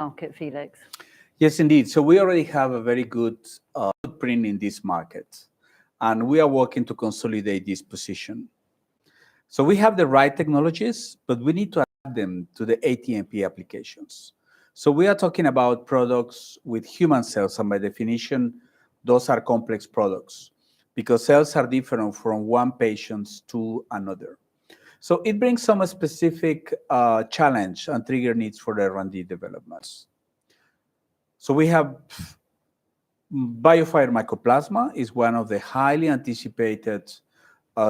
market, Felix? Yes, indeed. So we already have a very good footprint in this market, and we are working to consolidate this position. So we have the right technologies, but we need to adapt them to the ATMP applications. So we are talking about products with human cells, and by definition, those are complex products because cells are different from one patient to another. So it brings some specific challenge and trigger needs for the R&D developments. So we have BioFire Mycoplasma is one of the highly anticipated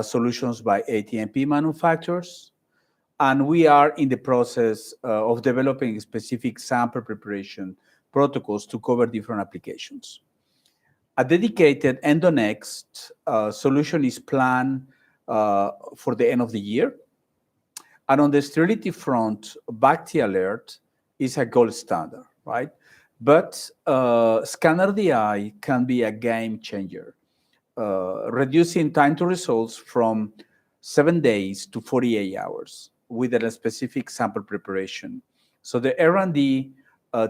solutions by ATMP manufacturers. And we are in the process of developing specific sample preparation protocols to cover different applications. A dedicated EndoNext solution is planned for the end of the year. And on the sterility front, BactiAlert is a gold standard, right? But Scanner DI can be a game changer, reducing time to results from 7 days to 48 hours with a specific sample preparation. So the R&D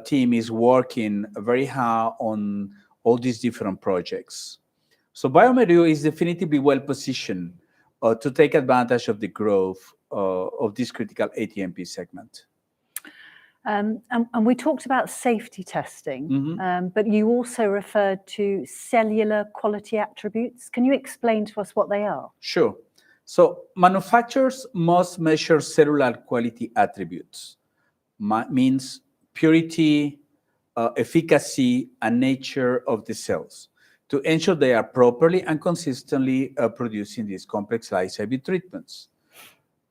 team is working very hard on all these different projects. So bioMérieux is definitively well positioned to take advantage of the growth of this critical ATMP segment. And we talked about safety testing, but you also referred to cellular quality attributes. Can you explain to us what they are? Sure. So manufacturers must measure cellular quality attributes, means purity, efficacy, and nature of the cells to ensure they are properly and consistently producing these complex life-saving treatments.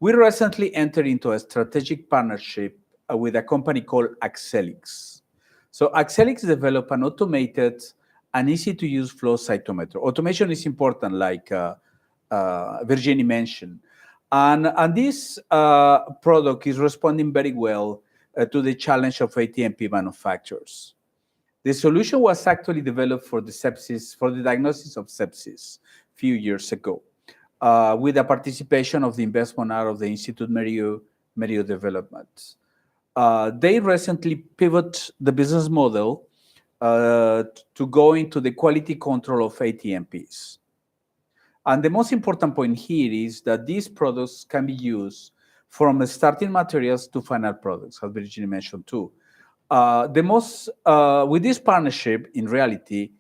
We recently entered into a strategic partnership with a company called Axelix. So Axelix developed an automated and easy-to-use flow cytometer. Automation is important, like Virginie mentioned. And this product is responding very well to the challenge of ATMP manufacturers. The solution was actually developed for the diagnosis of sepsis a few years ago, with the participation of the investment out of the Institut Mérieux Development. They recently pivoted the business model to go into the quality control of ATMPs. And the most important point here is that these products can be used from starting materials to final products, as Virginie mentioned too. With this partnership, in reality,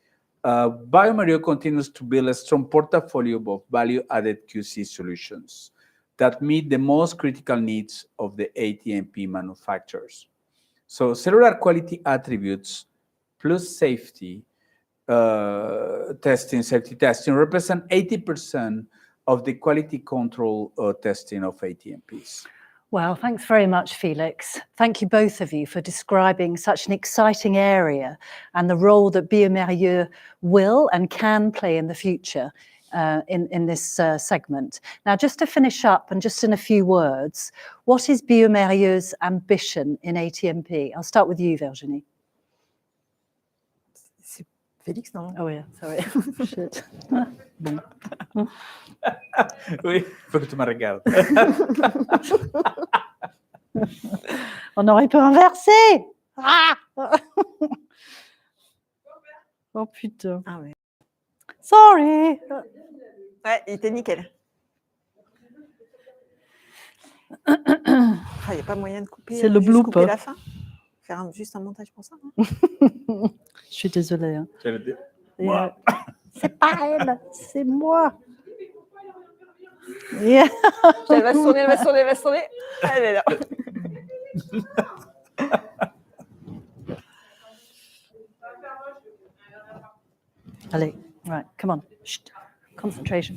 bioMérieux continues to build a strong portfolio of value-added QC solutions that meet the most critical needs of the ATMP manufacturers. So cellular quality attributes plus safety testing represent 80% of the quality control testing of ATMPs. Well, thanks very much, Felix. Thank you both of you for describing such an exciting area and the role that bioMérieux will and can play in the future in this segment. Now, just to finish up and just in a few words, what is bioMérieux's ambition in ATMP? I'll start with you, Virginie. C'est Félix, non? Oh yeah, sorry. Shit. Bon. Oui, faut que tu me regardes. On aurait pu inverser. Ah oh putain. Ah ouais. Sorry. Ouais, il était nickel. Il n'y a pas moyen de couper, c'est le juste couper blooper. la fin. Faire juste un montage pour ça. Je suis désolée. Hein. Moi. C'est pas elle, c'est moi. Yeah. Elle va se tourner, elle va se tourner, elle va se tourner. Elle est là. Allez, right, come on. Shh. Concentration.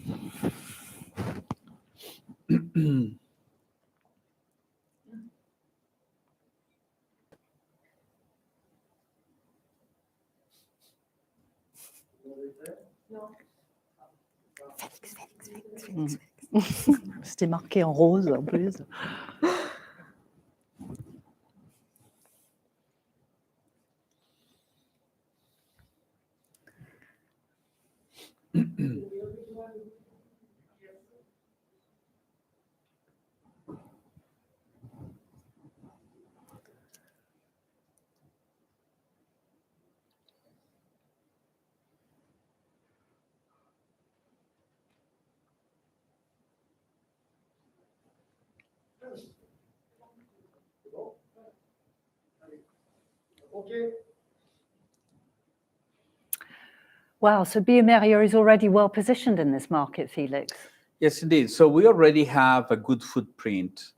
Félix. C'était marqué en rose en plus. Wow, so bioMérieux is already well positioned in this market, Felix. Yes, indeed. So we already have a good footprint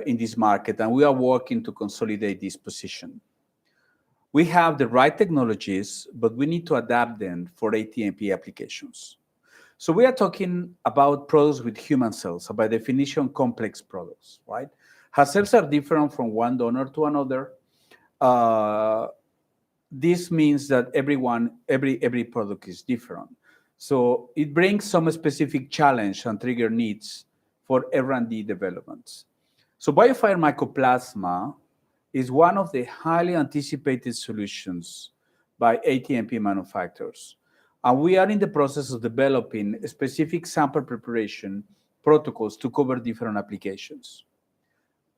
in this market, and we are working to consolidate this position. We have the right technologies, but we need to adapt them for ATMP applications. So we are talking about products with human cells, so by definition, complex products, right? How cells are different from one donor to another. This means that every product is different. So it brings some specific challenge and trigger needs for R&D developments. So BioFire Mycoplasma is one of the highly anticipated solutions by ATMP manufacturers. And we are in the process of developing specific sample preparation protocols to cover different applications.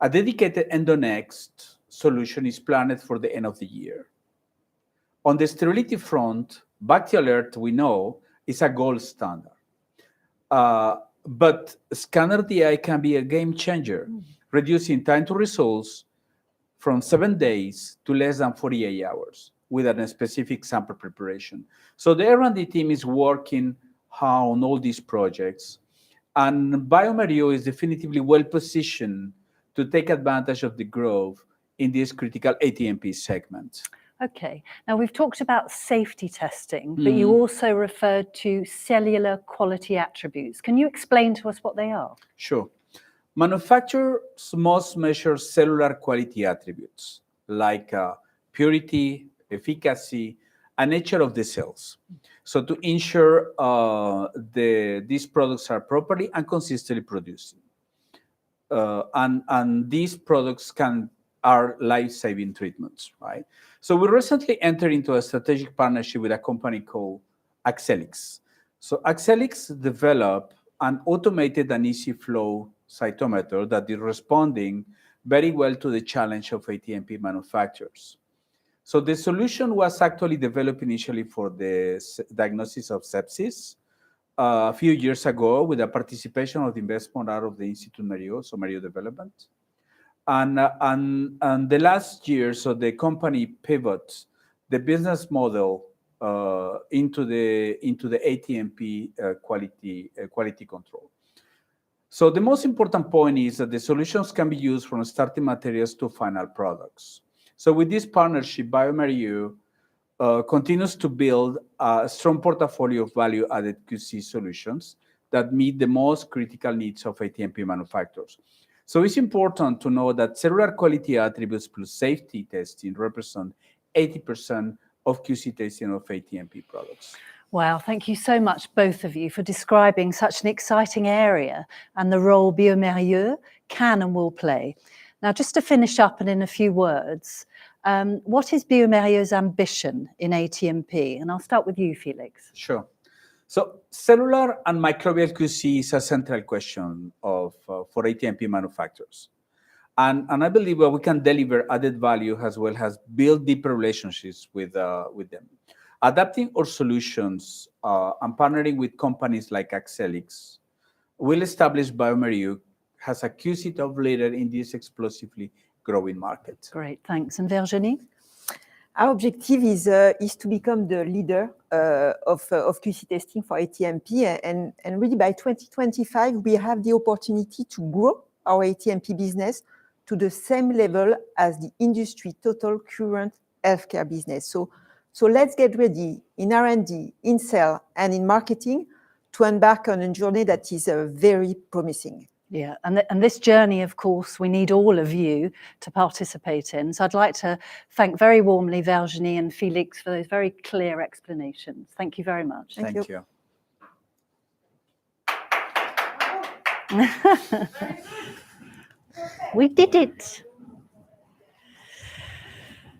A dedicated EndoNext solution is planned for the end of the year. On the sterility front, BactiAlert, we know, is a gold standard. But scanner DI can be a game changer, reducing time to results from 7 days to less than 48 hours with a specific sample preparation. So the R&D team is working on all these projects, and bioMérieux is definitively well positioned to take advantage of the growth in this critical ATMP segment. Okay, now we've talked about safety testing, but you also referred to cellular quality attributes. Can you explain to us what they are? Sure. Manufacturers must measure cellular quality attributes like purity, efficacy, and nature of the cells. So to ensure these products are properly and consistently produced. And these products are life-saving treatments, right? So we recently entered into a strategic partnership with a company called Axelix. So Axelix developed an automated and easy flow cytometer that is responding very well to the challenge of ATMP manufacturers. So the solution was actually developed initially for the diagnosis of sepsis a few years ago with the participation of the investment out of the Institute Mérieux, so Mérieux Development. And the last year, so the company pivots the business model into the ATMP quality control. So the most important point is that the solutions can be used from starting materials to final products. So with this partnership, bioMérieux continues to build a strong portfolio of value-added QC solutions that meet the most critical needs of ATMP manufacturers. So it's important to know that cellular quality attributes plus safety testing represent 80% of QC testing of ATMP products. Wow, thank you so much, both of you, for describing such an exciting area and the role bioMérieux can and will play. Now, just to finish up and in a few words, what is bioMérieux's ambition in ATMP? And I'll start with you, Felix. Sure. So cellular and microbial QC is a central question for ATMP manufacturers. And I believe we can deliver added value as well as build deeper relationships with them. Adapting our solutions and partnering with companies like Axelix will establish bioMérieux as a QC top leader in this explosively growing market. Great, thanks. And Virginie? Our objective is to become the leader of QC testing for ATMP. And really by 2025, we have the opportunity to grow our ATMP business to the same level as the industry total current healthcare business. So let's get ready in R&D, in sales, and in marketing to embark on a journey that is very promising. Yeah, and this journey, of course, we need all of you to participate in. So I'd like to thank very warmly Virginie and Felix for those very clear explanations. Thank you very much. Thank you. We did it.